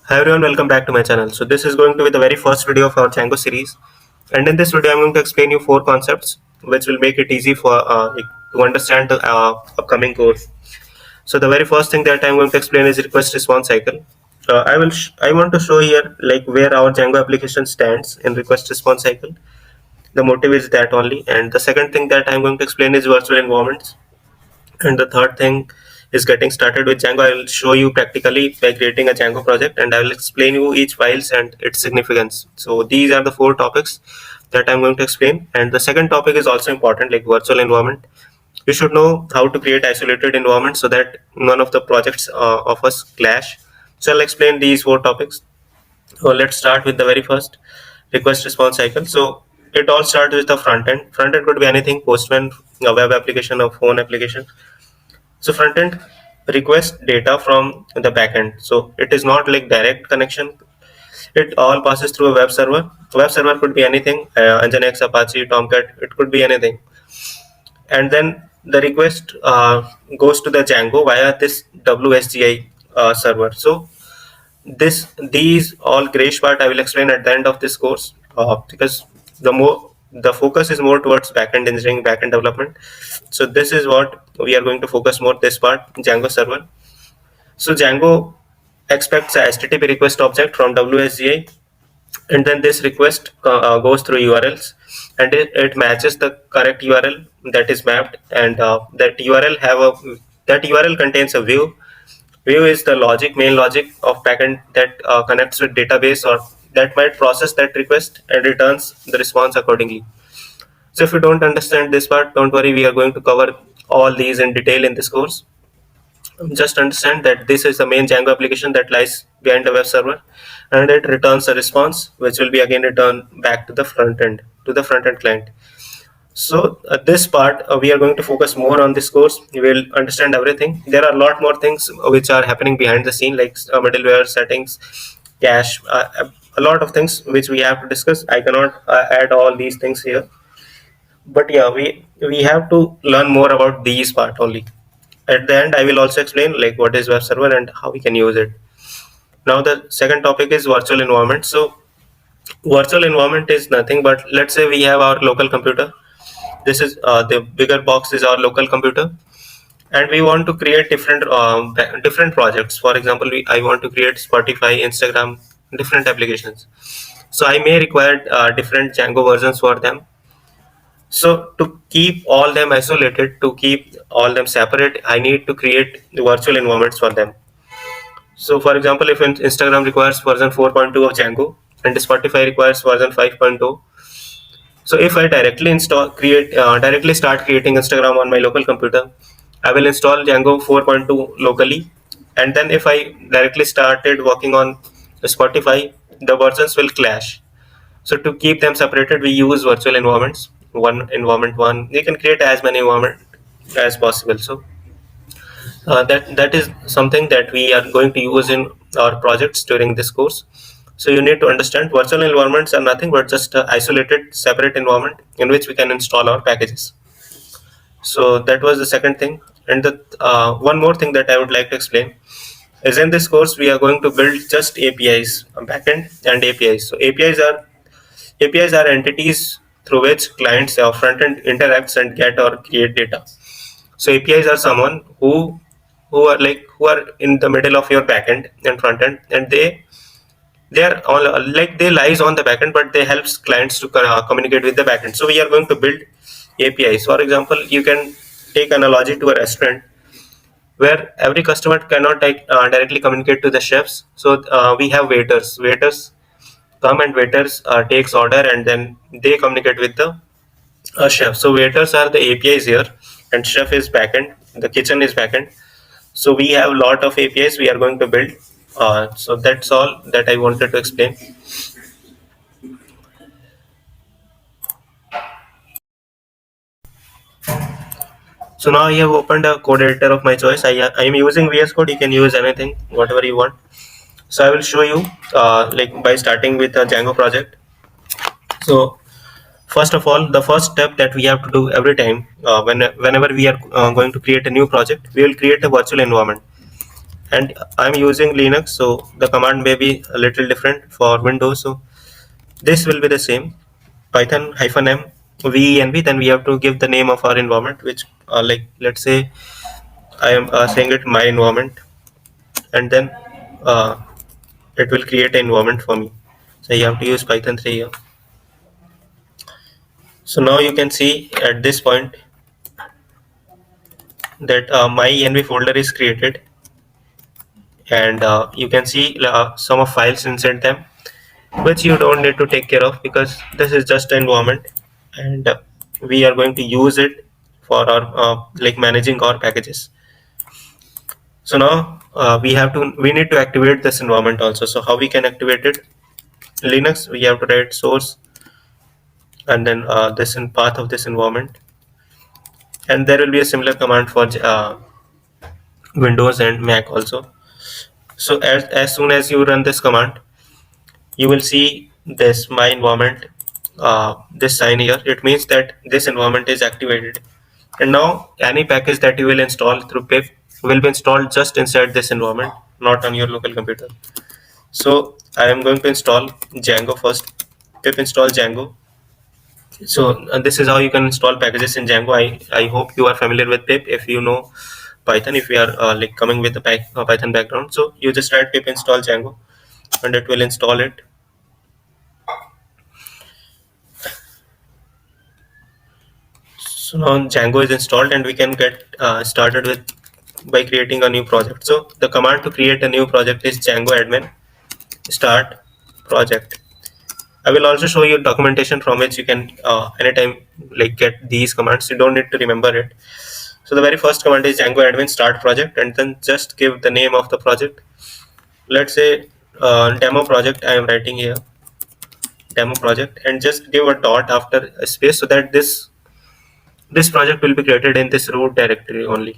Hi everyone, welcome back to my channel. So this is going to be the very first video of our Django series, and in this video I'm going to explain you 4 concepts which will make it easy for to understand the upcoming course. So the very first thing that I'm going to explain is request response cycle. I want to show here like where our Django application stands in request response cycle. The motive is that only, and the second thing that I'm going to explain is virtual environments. And the third thing is getting started with Django. I will show you practically by creating a Django project, and I will explain you each files and its significance. So these are the 4 topics that I'm going to explain. And the second topic is also important, like virtual environment. You should know how to create isolated environments so that none of the projects of us clash. So I'll explain these 4 topics. So let's start with the very first, request response cycle. So it all starts with the front end. Front end could be anything: Postman, a web application, a phone application. So front end requests data from the backend. So it is not like direct connection. It all passes through a web server. Web server could be anything, Nginx, Apache, Tomcat. It could be anything. And then the request goes to the Django via this WSGI server. So these all grayish part I will explain at the end of this course, because the focus is more towards backend engineering, backend development. So this is what we are going to focus more, this part, Django server. So Django expects a HTTP request object from WSGI, and then this request goes through URLs, and it matches the correct URL that is mapped, and that URL contains a view. View is the main logic of backend that connects with database, or that might process that request and returns the response accordingly. So if you don't understand this part, don't worry, we are going to cover all these in detail in this course. Just understand that this is the main Django application that lies behind the web server, and it returns a response which will be again returned back to the front end, client. So this part we are going to focus more on this course. You will understand everything. There are a lot more things which are happening behind the scene, like middleware settings, cache, a lot of things which we have to discuss. I cannot add all these things here, but yeah, we have to learn more about these part only. At the end, I will also explain like what is web server and how we can use it. Now the second topic is virtual environment. So virtual environment is nothing but, let's say we have our local computer. This is the bigger box is our local computer, and we want to create different projects. For example, I want to create Spotify, Instagram, different applications. So I may require different Django versions for them. So to keep all them isolated, to keep all them separate, I need to create virtual environments for them. So for example, if Instagram requires version 4.2 of Django and Spotify requires version 5.0, so if I directly start creating Instagram on my local computer, I will install Django 4.2 locally, and then if I directly started working on Spotify, the versions will clash. So to keep them separated, we use virtual environments. One environment one, you can create as many environment as possible. So that is something that we are going to use in our projects during this course. So you need to understand virtual environments are nothing but just an isolated, separate environment in which we can install our packages. So that was the second thing. And the one more thing that I would like to explain is, in this course we are going to build just APIs, backend and APIs. So APIs are entities through which clients or front end interacts and get or create data. So APIs are someone who are in the middle of your backend and front end, and they are all like they lies on the backend, but they helps clients to communicate with the backend. So we are going to build APIs. For example, you can take analogy to a restaurant where every customer cannot directly communicate to the chefs. So we have waiters. Waiters come, and waiters takes order, and then they communicate with the chef. So waiters are the APIs here, and chef is backend. The kitchen is backend. So we have a lot of APIs we are going to build. So that's all that I wanted to explain. So now I have opened a code editor of my choice. I am using VS Code. You can use anything, whatever you want. So I will show you like by starting with a Django project. So first of all, the first step that we have to do every time whenever we are going to create a new project, we will create a virtual environment. and I'm using Linux, so the command may be a little different for Windows. So this will be the same, Python -m venv. Then we have to give the name of our environment, which like let's say I am saying it my environment, and then uh, it will create an environment for me. So you have to use Python 3 here. So now you can see at this point that my env folder is created, and you can see some of files inside them, which you don't need to take care of because this is just an environment, and we are going to use it for our like managing our packages. So now we need to activate this environment also. So how we can activate it? Linux, we have to write source and then this in path of this environment, and there will be a similar command for Windows and Mac also. So as soon as you run this command, you will see this my environment, this sign here. It means that this environment is activated, and now any package that you will install through pip will be installed just inside this environment, not on your local computer. So I am going to install Django first. Pip install Django. So this is how you can install packages in Django. I hope you are familiar with pip if you know Python, if you are like coming with a Python background. So you just write pip install Django and it will install it. So now Django is installed and we can get started with by creating a new project. So the command to create a new project is Django admin start project. I will also show you documentation from which you can anytime like get these commands. You don't need to remember it. So the very first command is Django admin start project, and then just give the name of the project. Let's say demo project I am writing here, demo project, and just give a dot after a space so that this project will be created in this root directory only.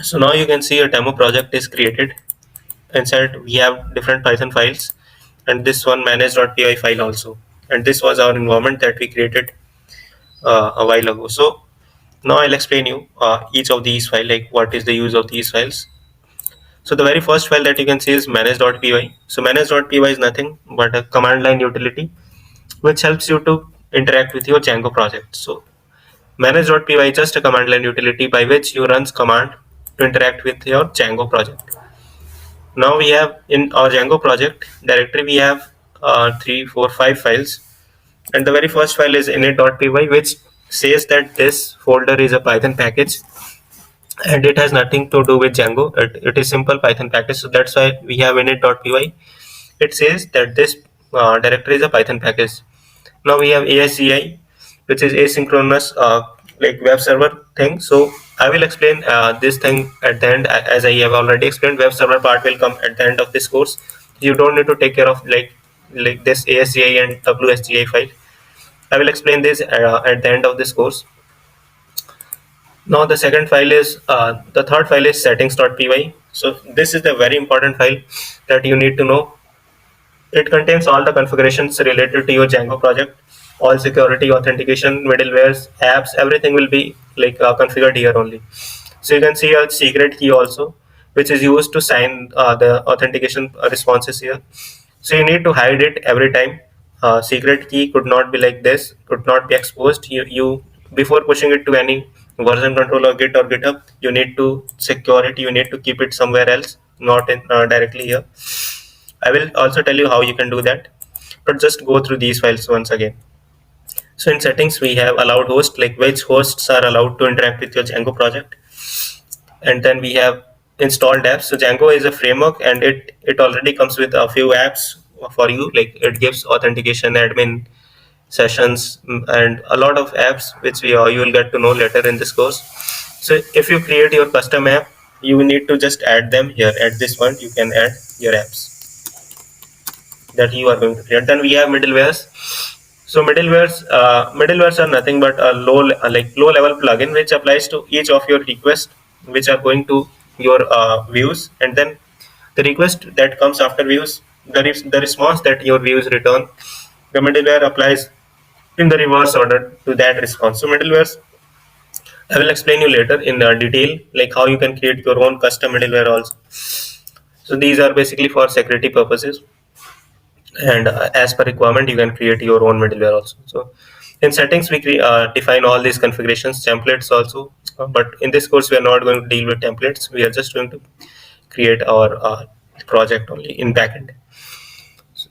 So now you can see a demo project is created. Inside we have different Python files and this one manage.py file also. And this was our environment that we created a while ago. So now I'll explain you each of these files, like what is the use of these files. So the very first file that you can see is manage.py. So manage.py is nothing but a command line utility which helps you to interact with your Django project. So manage.py is just a command line utility by which you runs command to interact with your Django project. Now we have in our Django project directory we have 3, 4, 5 files, and the very first file is init.py, which says that this folder is a Python package and it has nothing to do with Django. It is simple Python package, so that's why we have init.py. It says that this directory is a Python package. Now we have ASGI, which is asynchronous like web server thing. So I will explain this thing at the end. As I have already explained, web server part will come at the end of this course. You don't need to take care of like this ASGI and WSGI file. I will explain this at the end of this course. Now the second file is the third file is settings.py. So this is the very important file that you need to know. It contains all the configurations related to your Django project, all security, authentication, middlewares, apps, everything will be like configured here only. So you can see a secret key also, which is used to sign the authentication responses here. So you need to hide it every time. Secret key could not be like this, could not be exposed. You before pushing it to any version control or Git or GitHub, you need to secure it. You need to keep it somewhere else, not in directly here. I will also tell you how you can do that, but just go through these files once again. So in settings, we have allowed host, like which hosts are allowed to interact with your Django project. And then we have installed apps. So Django is a framework and it already comes with a few apps for you, like it gives authentication, admin, sessions, and a lot of apps which you will get to know later in this course. So if you create your custom app, you need to just add them here. At this point, you can add your apps that you are going to create. Then we have middlewares. So middlewares are nothing but a low level plugin which applies to each of your requests which are going to your views, and then the request that comes after views, the response that your views return, the middleware applies in the reverse order to that response. So middlewares I will explain you later in detail, like how you can create your own custom middleware also. So these are basically for security purposes, and as per requirement, you can create your own middleware also. So in settings, we define all these configurations, templates also. But in this course, we are not going to deal with templates. We are just going to create our project only in backend.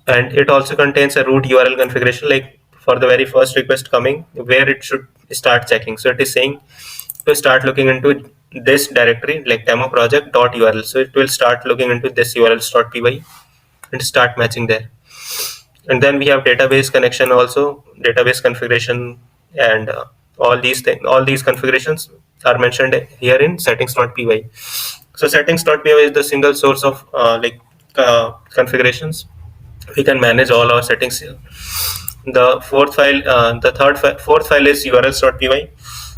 And it also contains a root URL configuration, like for the very first request coming, where it should start checking. So it is saying to start looking into this directory, like demo project.url. So it will start looking into this urls.py and start matching there. And then we have database connection also, database configuration, and all these things, all these configurations are mentioned here in settings.py. So settings.py is the single source of configurations. We can manage all our settings here. The fourth file is urls.py,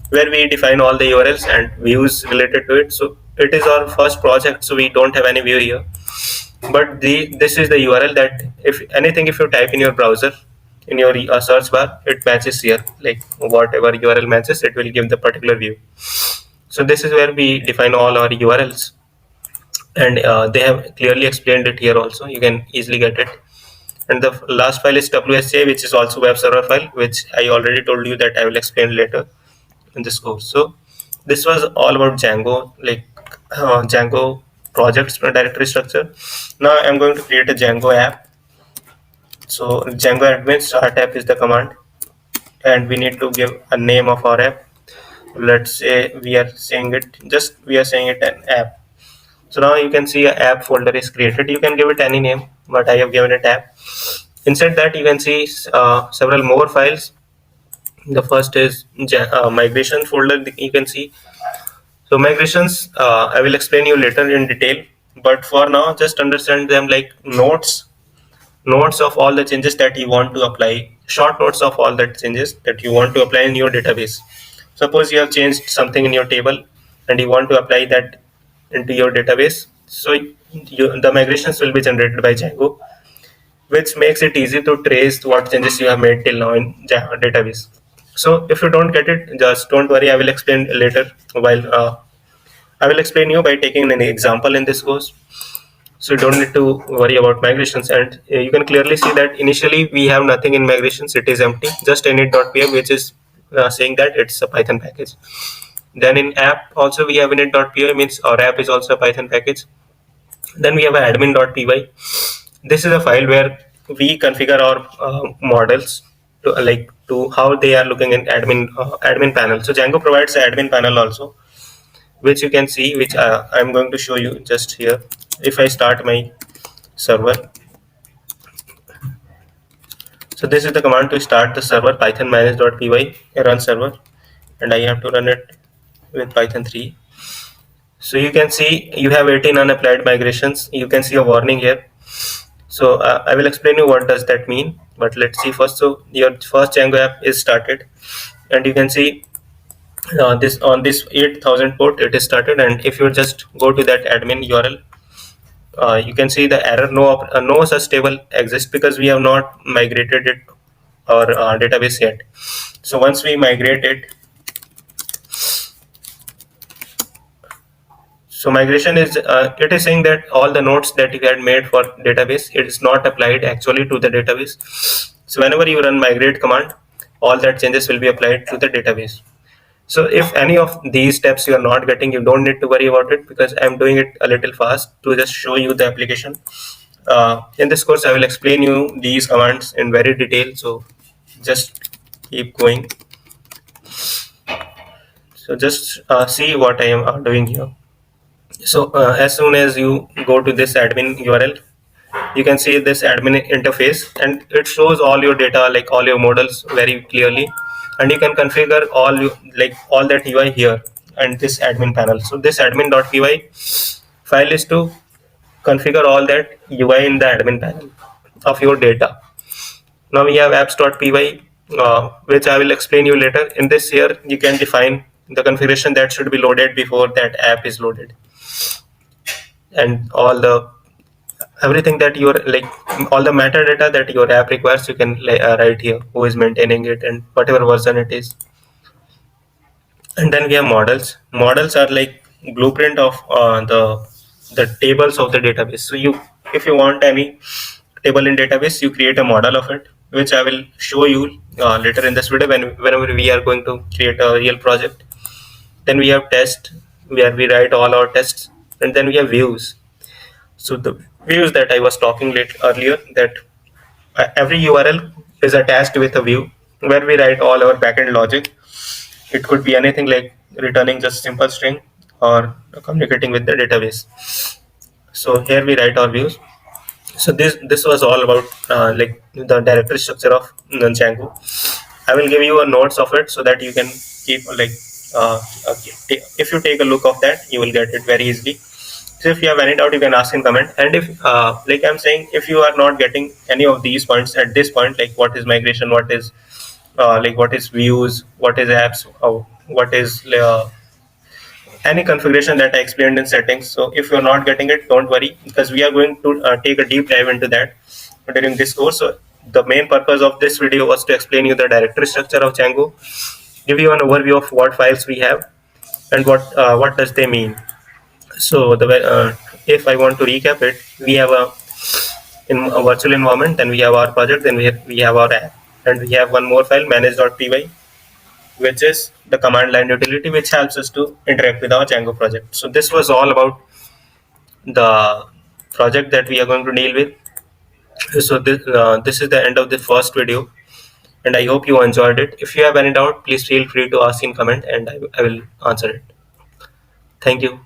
where we define all the URLs and views related to it. So it is our first project, so we don't have any view here. But this is the URL that if you type in your browser, in your search bar, it matches here. Like whatever URL matches, it will give the particular view. So this is where we define all our URLs, and they have clearly explained it here also. You can easily get it. And the last file is WSA, which is also web server file, which I already told you that I will explain later in this course. So this was all about Django, like Django projects directory structure. Now I'm going to create a Django app. So Django admin start app is the command, and we need to give a name of our app. Let's say we are saying it an app. So now you can see a app folder is created. You can give it any name, but I have given it app. Inside that, you can see several more files. The first is migration folder. You can see. So migrations, I will explain you later in detail. But for now, just understand them like notes of all the changes that you want to apply. Short notes of all the changes that you want to apply in your database. Suppose you have changed something in your table and you want to apply that into your database. So the migrations will be generated by Django, which makes it easy to trace what changes you have made till now in database. So if you don't get it, just don't worry. I will explain later. I will explain you by taking an example in this course. So you don't need to worry about migrations. And you can clearly see that initially we have nothing in migrations. It is empty, just init.py, which is saying that it's a Python package. Then in app also we have init.py, means our app is also a Python package. Then we have admin.py. This is a file where we configure our models to how they are looking in admin panel. So Django provides an admin panel also, which you can see, which I'm going to show you just here. If I start my server, so this is the command to start the server, python manage.py run server, and I have to run it with Python 3. So you can see you have 18 unapplied migrations. You can see a warning here. So I will explain you what does that mean, but let's see first. So your first Django app is started, and you can see this on this 8000 port it is started. And if you just go to that admin URL, you can see the error no such table exists, because we have not migrated it our database yet. So once we migrate it, so migration is it is saying that all the nodes that you had made for database, it is not applied actually to the database. So whenever you run migrate command, all that changes will be applied to the database. So if any of these steps you are not getting, you don't need to worry about it, because I'm doing it a little fast to just show you the application. In this course, I will explain you these commands in very detail. So just keep going. So just see what I am doing here. So as soon as you go to this admin URL, you can see this admin interface, and it shows all your data, like all your models very clearly, and you can configure all that UI here and this admin panel. So this admin.py file is to configure all that UI in the admin panel of your data. Now we have apps.py, which I will explain you later. In this here, you can define the configuration that should be loaded before that app is loaded, and everything that your all the metadata that your app requires, you can write here, who is maintaining it and whatever version it is. And then we have models. Models are like blueprint of the tables of the database. So you, if you want any table in database, you create a model of it, which I will show you later in this video whenever we are going to create a real project. Then we have test, where we write all our tests, and then we have views. So the views that I was talking earlier, that every URL is attached with a view where we write all our backend logic. It could be anything like returning just simple string or communicating with the database. So here we write our views. So this was all about like the directory structure of Django. I will give you a notes of it so that you can keep like if you take a look of that, you will get it very easily. So if you have any doubt, you can ask in comment. And if like I'm saying, if you are not getting any of these points at this point, like what is migration, what is like what is views, what is apps, what is any configuration that I explained in settings. So if you're not getting it, don't worry, because we are going to take a deep dive into that during this course. So the main purpose of this video was to explain you the directory structure of Django, give you an overview of what files we have and what does they mean. So if I want to recap it, we have in a virtual environment, then we have our project, then we have our app, and we have one more file, manage.py, which is the command line utility which helps us to interact with our Django project. So this was all about the project that we are going to deal with. So this is the end of the first video, and I hope you enjoyed it. If you have any doubt, please feel free to ask in comment, and I will answer it. Thank you.